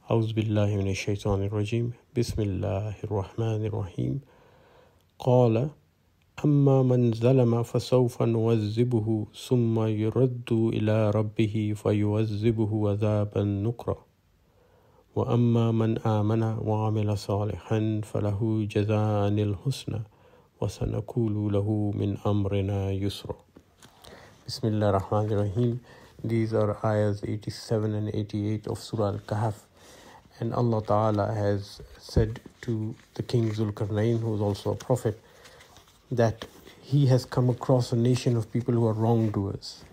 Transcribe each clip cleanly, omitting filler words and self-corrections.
أعوذ بالله من الشيطان الرجيم بسم الله الرحمن الرحيم قال أما من ظلم فسوف نعذبه ثم يرد إلى ربه فيعذبه عذابا نكرا وأما من آمن وعمل صالحا فله جزاء الحسنى وسنقول له من أمرنا يسرا. Bismillah ar-Rahman ar-Rahim. These are ayahs 87 and 88 of Surah Al-KAHF. And Allah Ta'ala has said to the King Zulkarnain, who is also a prophet, that he has come across a nation of people who are wrongdoers.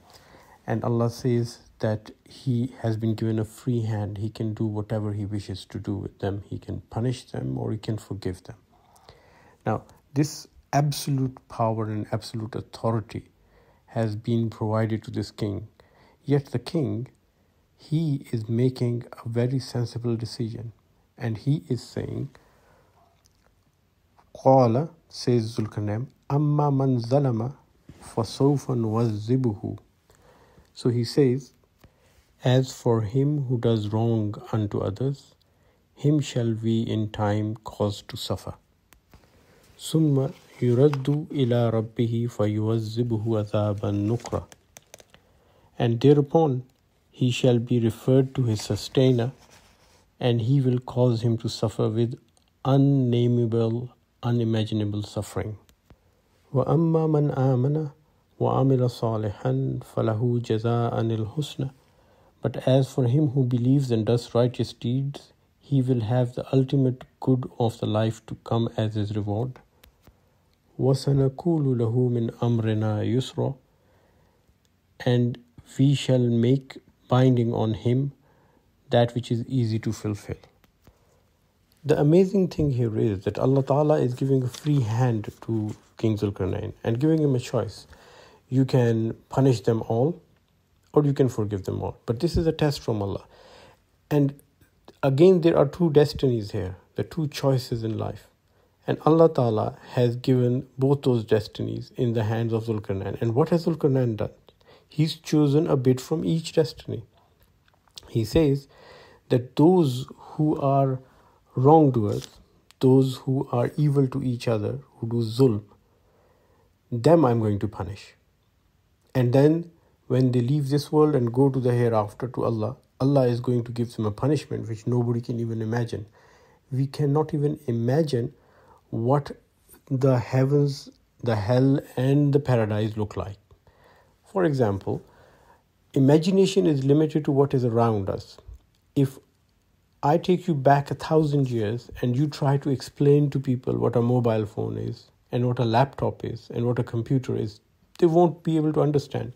And Allah says that he has been given a free hand. He can do whatever he wishes to do with them. He can punish them or he can forgive them. Now, this absolute power and absolute authority has been provided to this king. Yet the king, he is making a very sensible decision. And he is saying, Qala, says Zulkarnain, Amma man zalama fasawfa nu'azzibuhu. So he says, as for him who does wrong unto others, him shall we in time cause to suffer. Summa yuraddu ila rabbihi fayu'azzibuhu azaban nukra. And thereupon he shall be referred to his sustainer, and he will cause him to suffer with unnameable, unimaginable suffering. وَأَمَّا مَنْ آمَنَ وَعَمِلَ صَالِحًا فَلَهُ جَزَاءً الْحُسْنَى. But as for him who believes and does righteous deeds, he will have the ultimate good of the life to come as his reward. وَسَنَقُولُ لَهُ مِنْ أَمْرِنَا يُسْرًا. And we shall make binding on him that which is easy to fulfill. The amazing thing here is that Allah Ta'ala is giving a free hand to King Zulkarnain and giving him a choice. You can punish them all or you can forgive them all. But this is a test from Allah. And again, there are two destinies here, the two choices in life. And Allah Ta'ala has given both those destinies in the hands of Zulkarnain. And what has Zulkarnain done? He's chosen a bit from each destiny. He says that those who are wrongdoers, those who are evil to each other, who do zulm, them I'm going to punish. And then when they leave this world and go to the hereafter to Allah, Allah is going to give them a punishment which nobody can even imagine. We cannot even imagine what the heavens, the hell and the paradise look like. For example, imagination is limited to what is around us. If I take you back 1,000 years and you try to explain to people what a mobile phone is and what a laptop is and what a computer is, they won't be able to understand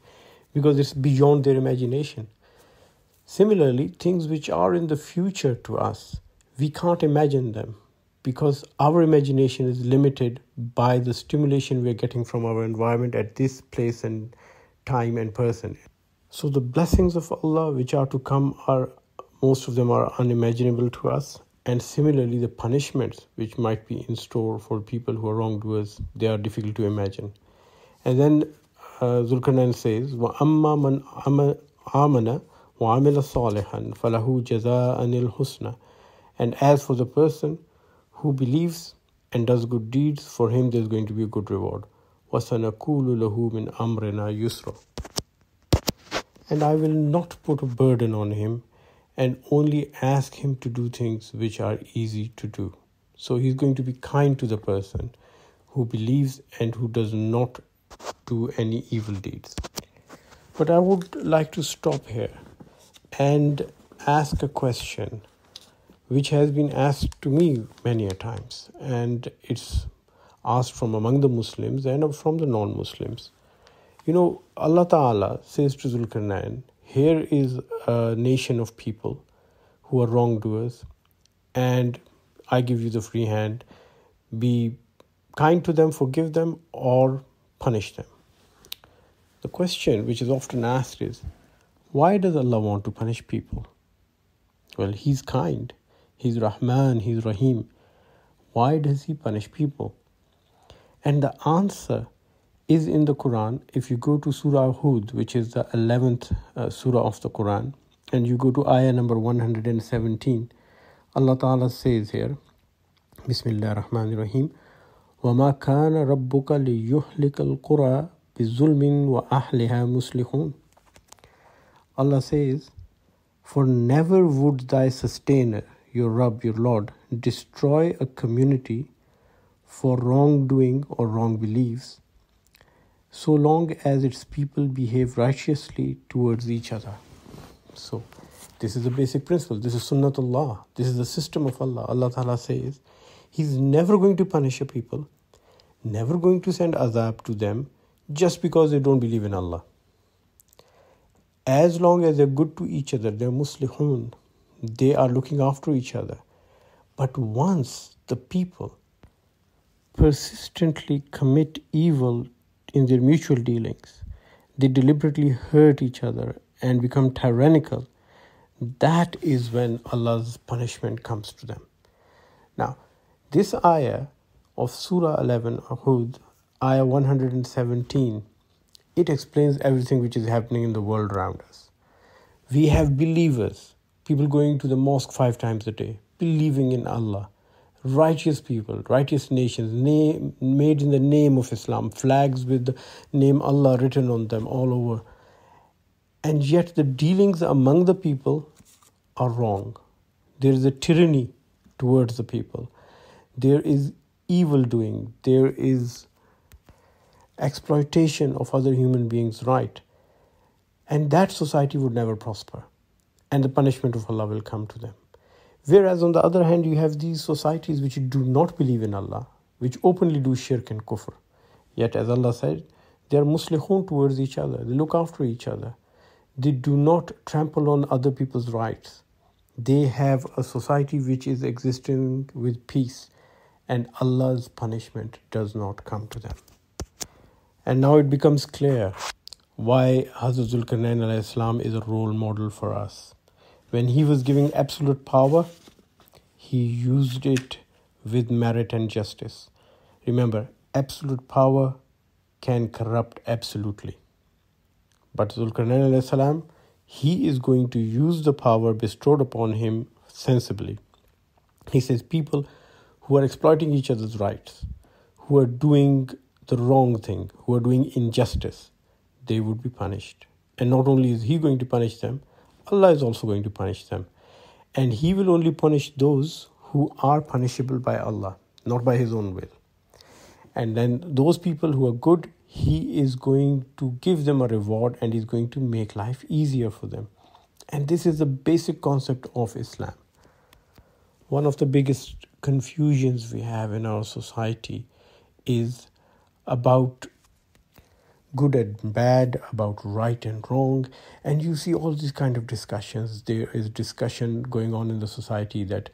because it's beyond their imagination. Similarly, things which are in the future to us, we can't imagine them because our imagination is limited by the stimulation we're getting from our environment at this place and time and person. So the blessings of Allah which are to come are, most of them are unimaginable to us. And similarly, the punishments which might be in store for people who are wrongdoers, they are difficult to imagine. And then Zulkarnain says, وَأَمَّا مَنْ آمَنَ وَعَمِلَ صَالِحًا فَلَهُ جَزَاءً الْحُسْنَى. And as for the person who believes and does good deeds, for him there's going to be a good reward. وَسَنَقُولُ لَهُ مِنْ أَمْرِنَا يُسْرًا. And I will not put a burden on him and only ask him to do things which are easy to do. So he's going to be kind to the person who believes and who does not do any evil deeds. But I would like to stop here and ask a question which has been asked to me many a times, and it's asked from among the Muslims and from the non-Muslims. You know, Allah Ta'ala says to Zulkarnain, here is a nation of people who are wrongdoers, and I give you the free hand. Be kind to them, forgive them, or punish them. The question which is often asked is, why does Allah want to punish people? Well, He's kind. He's Rahman, He's Rahim. Why does He punish people? And the answer is in the Quran. If you go to Surah Hud, which is the 11th surah of the Quran, and you go to ayah number 117, Allah Ta'ala says here, Bismillah ar-Rahman ar-Rahim, وَمَا كَانَ رَبُّكَ لِيُهْلِكَ الْقُرَى بِظُلْمٍ وَأَهْلِهَا مُصْلِحُونَ. Allah says, for never would thy sustainer, your Rabb, your Lord, destroy a community for wrongdoing or wrong beliefs, so long as its people behave righteously towards each other. So, this is a basic principle. This is Sunnatullah. This is the system of Allah. Allah Ta'ala says, He's never going to punish a people, never going to send azab to them just because they don't believe in Allah. As long as they're good to each other, they're muslihun, they are looking after each other. But once the people persistently commit evil in their mutual dealings, they deliberately hurt each other and become tyrannical, that is when Allah's punishment comes to them. Now, this ayah of Surah 11, Hud, ayah 117, it explains everything which is happening in the world around us. We have believers, people going to the mosque 5 times a day, believing in Allah, righteous people, righteous nations, made in the name of Islam, flags with the name Allah written on them all over. And yet the dealings among the people are wrong. There is a tyranny towards the people. There is evil doing. There is exploitation of other human beings' right. And that society would never prosper. And the punishment of Allah will come to them. Whereas on the other hand, you have these societies which do not believe in Allah, which openly do shirk and kufr. Yet as Allah said, they are muslihun towards each other. They look after each other. They do not trample on other people's rights. They have a society which is existing with peace, and Allah's punishment does not come to them. And now it becomes clear why Hazrat Zulkarnain alayhi salam is a role model for us. When he was giving absolute power, he used it with merit and justice. Remember, absolute power can corrupt absolutely. But Zulkarnain alayhi salam, he is going to use the power bestowed upon him sensibly. He says people who are exploiting each other's rights, who are doing the wrong thing, who are doing injustice, they would be punished. And not only is he going to punish them, Allah is also going to punish them. And he will only punish those who are punishable by Allah, not by his own will. And then those people who are good, he is going to give them a reward and he's going to make life easier for them. And this is the basic concept of Islam. One of the biggest confusions we have in our society is about good and bad, about right and wrong. And you see all these kind of discussions. There is discussion going on in the society that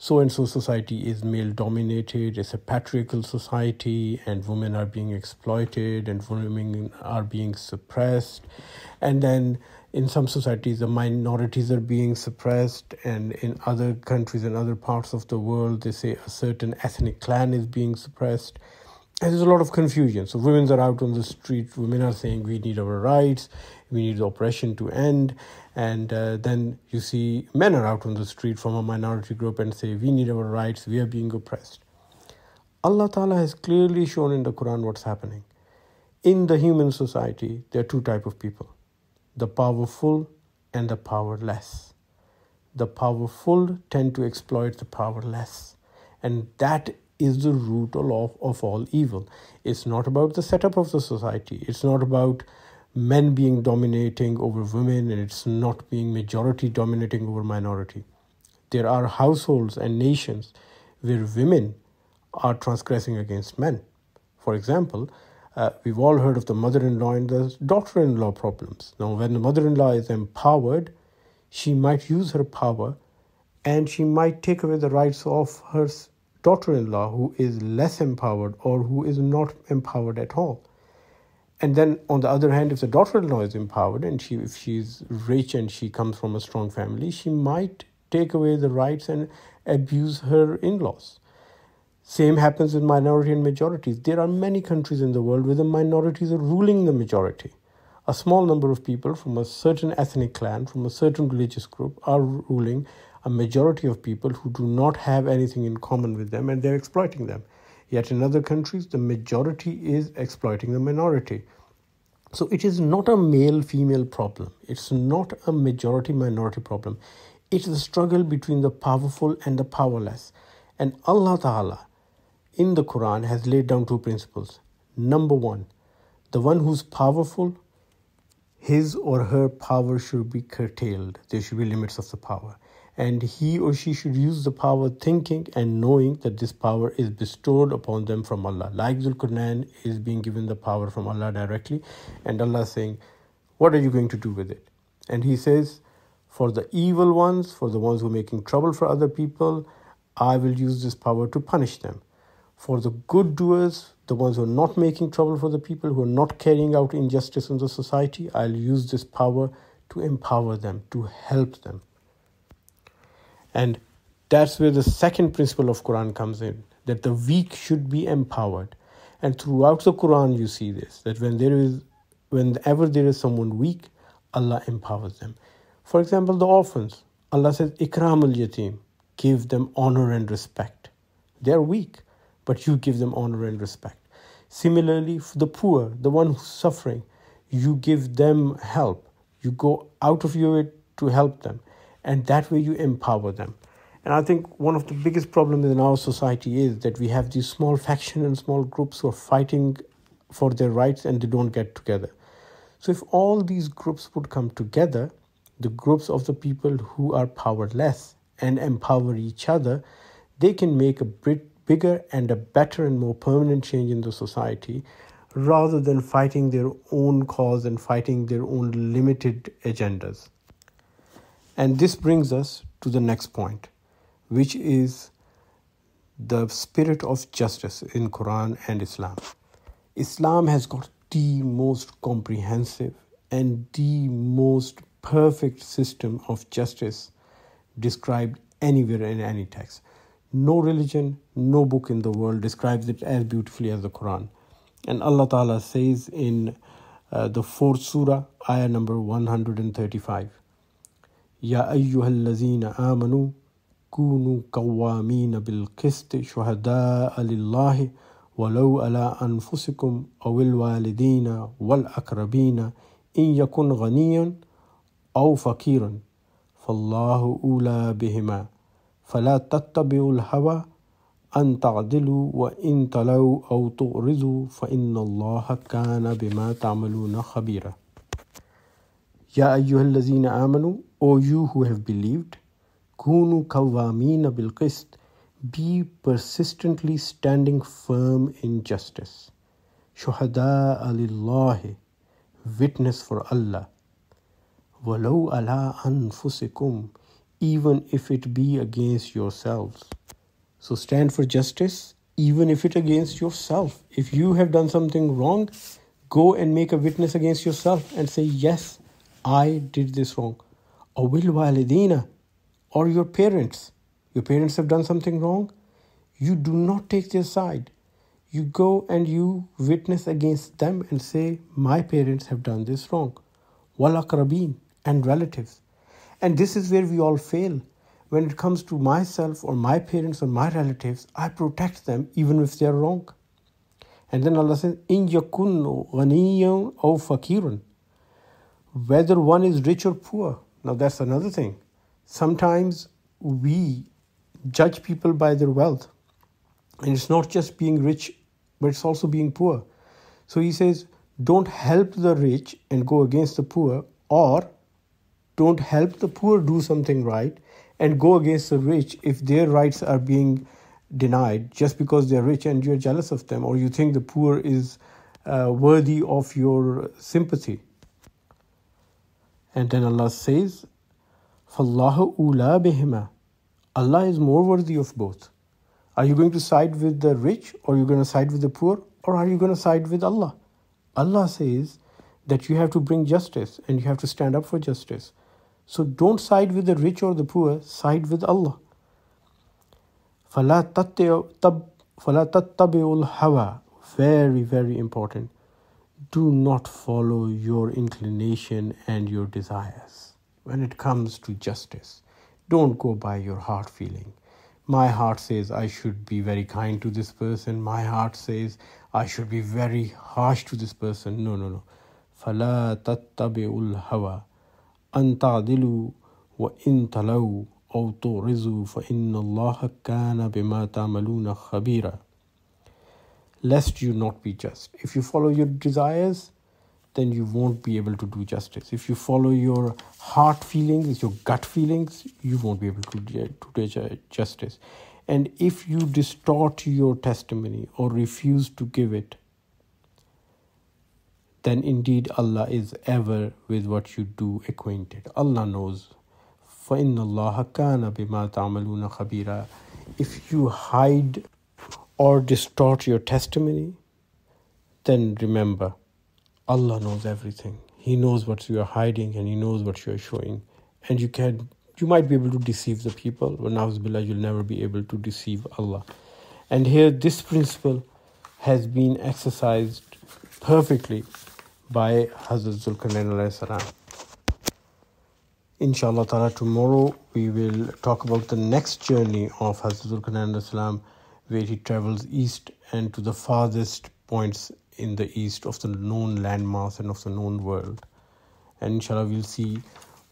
so-and-so society is male-dominated, it's a patriarchal society, and women are being exploited, and women are being suppressed. And then in some societies, the minorities are being suppressed, and in other countries and other parts of the world, they say a certain ethnic clan is being suppressed. And there's a lot of confusion. So women are out on the street, women are saying we need our rights, we need the oppression to end. And then you see men are out on the street from a minority group and say we need our rights, we are being oppressed. Allah Ta'ala has clearly shown in the Quran what's happening. In the human society, there are 2 types of people, the powerful and the powerless. The powerful tend to exploit the powerless. And that is the root of all evil. It's not about the setup of the society. It's not about men being dominating over women, and it's not being majority dominating over minority. There are households and nations where women are transgressing against men. For example, we've all heard of the mother-in-law and the daughter-in-law problems. Now, when the mother-in-law is empowered, she might use her power and she might take away the rights of her daughter-in-law who is less empowered or who is not empowered at all. And then on the other hand, if the daughter-in-law is empowered and if she's rich and she comes from a strong family, she might take away the rights and abuse her in-laws. Same happens with minority and majorities. There are many countries in the world where the minorities are ruling the majority. A small number of people from a certain ethnic clan, from a certain religious group are ruling. a majority of people who do not have anything in common with them, and they're exploiting them. Yet in other countries, the majority is exploiting the minority. So it is not a male-female problem. It's not a majority-minority problem. It's the struggle between the powerful and the powerless. And Allah Ta'ala in the Quran has laid down two principles. Number one, the one who's powerful, his or her power should be curtailed. There should be limits of the power. And he or she should use the power thinking and knowing that this power is bestowed upon them from Allah. Like Zulkarnain is being given the power from Allah directly. And Allah is saying, what are you going to do with it? And he says, for the evil ones, for the ones who are making trouble for other people, I will use this power to punish them. For the good doers, the ones who are not making trouble for the people, who are not carrying out injustice in the society, I'll use this power to empower them, to help them. And that's where the second principle of Quran comes in, that the weak should be empowered. And throughout the Quran you see this, that whenever there is someone weak, Allah empowers them. For example, the orphans, Allah says, Ikramul Yatim, give them honor and respect. They are weak, but you give them honor and respect. Similarly, for the poor, the one who's suffering, you give them help. You go out of your way to help them. And that way you empower them. And I think one of the biggest problems in our society is that we have these small factions and small groups who are fighting for their rights and they don't get together. So if all these groups would come together, the groups of the people who are powerless, and empower each other, they can make a bigger and a better and more permanent change in the society, rather than fighting their own cause and fighting their own limited agendas. And this brings us to the next point, which is the spirit of justice in Quran and Islam. Islam has got the most comprehensive and the most perfect system of justice described anywhere in any text. No religion, no book in the world describes it as beautifully as the Quran. And Allah Ta'ala says in the 4th Surah, ayah number 135, Ya ayyuhal lazina amanu kunu qawwamina bil qist shuhada'a lillahi walau ala anfusikum awil walidina wal akrabina in yakun ghaniyan aw fakiran fallahu ula bihima fala tattabi'ul hawa an ta'dilu wa in talaw aw tu'ridu fa inna Allaha kana bima ta'maluna khabira. Ya ayyuhal lazina amanu, O you who have believed, kunu qawwamina bil qist, be persistently standing firm in justice. Shuhada'a lillahi, witness for Allah. Walau ala anfusikum, even if it be against yourselves. So stand for justice, even if it against yourself. If you have done something wrong, go and make a witness against yourself and say, yes, I did this wrong. Awil walidina, or your parents. Your parents have done something wrong. You do not take their side. You go and you witness against them and say, my parents have done this wrong. Wal aqrabin, and relatives. And this is where we all fail. When it comes to myself or my parents or my relatives, I protect them even if they are wrong. And then Allah says, In yakunnu ghaniyan aw fakirun. Whether one is rich or poor. Now that's another thing. Sometimes we judge people by their wealth. And it's not just being rich, but it's also being poor. So he says, don't help the rich and go against the poor, or don't help the poor do something right and go against the rich if their rights are being denied just because they're rich and you're jealous of them, or you think the poor is worthy of your sympathy. And then Allah says, فَاللَّهُ أُولَى بِهِمَا, Allah is more worthy of both. Are you going to side with the rich, or are you going to side with the poor, or are you going to side with Allah? Allah says that you have to bring justice and you have to stand up for justice. So don't side with the rich or the poor, side with Allah. فَلَا تَتَّبِعُوا الْهَوَى, very, very important. Do not follow your inclination and your desires when it comes to justice. Don't go by your heart feeling. My heart says I should be very kind to this person. My heart says I should be very harsh to this person. No. فَلَا تَتَّبِعُوا الْهَوَى أَن تَعْدِلُوا وَإِن تَلَوْا أَوْ تُعْرِضُوا فَإِنَّ اللَّهَ كَانَ بِمَا تَعْمَلُونَ خَبِيرًا. Lest you not be just. If you follow your desires, then you won't be able to do justice. If you follow your heart feelings, your gut feelings, you won't be able to do justice. And if you distort your testimony or refuse to give it, then indeed Allah is ever with what you do acquainted. Allah knows. فَإِنَّ اللَّهَ كَانَ بِمَا تَعْمَلُونَ خَبِيرًا. If you hide or distort your testimony, then remember, Allah knows everything. He knows what you are hiding and He knows what you are showing. And you might be able to deceive the people, but na'uzubillah, you'll never be able to deceive Allah. And here this principle has been exercised perfectly by Hazrat Zulkarnain alayhi salam. Inshallah ta'ala, tomorrow we will talk about the next journey of Hazrat Zulkarnain alayhi salam, where he travels east and to the farthest points in the east of the known landmass and of the known world. And inshallah we'll see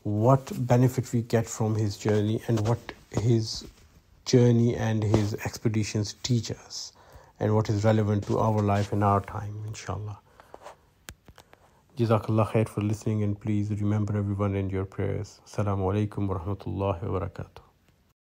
what benefit we get from his journey and what his journey and his expeditions teach us and what is relevant to our life and our time, inshallah. Jazakallah khair for listening, and please remember everyone in your prayers. Assalamu alaikum wa rahmatullahi wa barakatuh.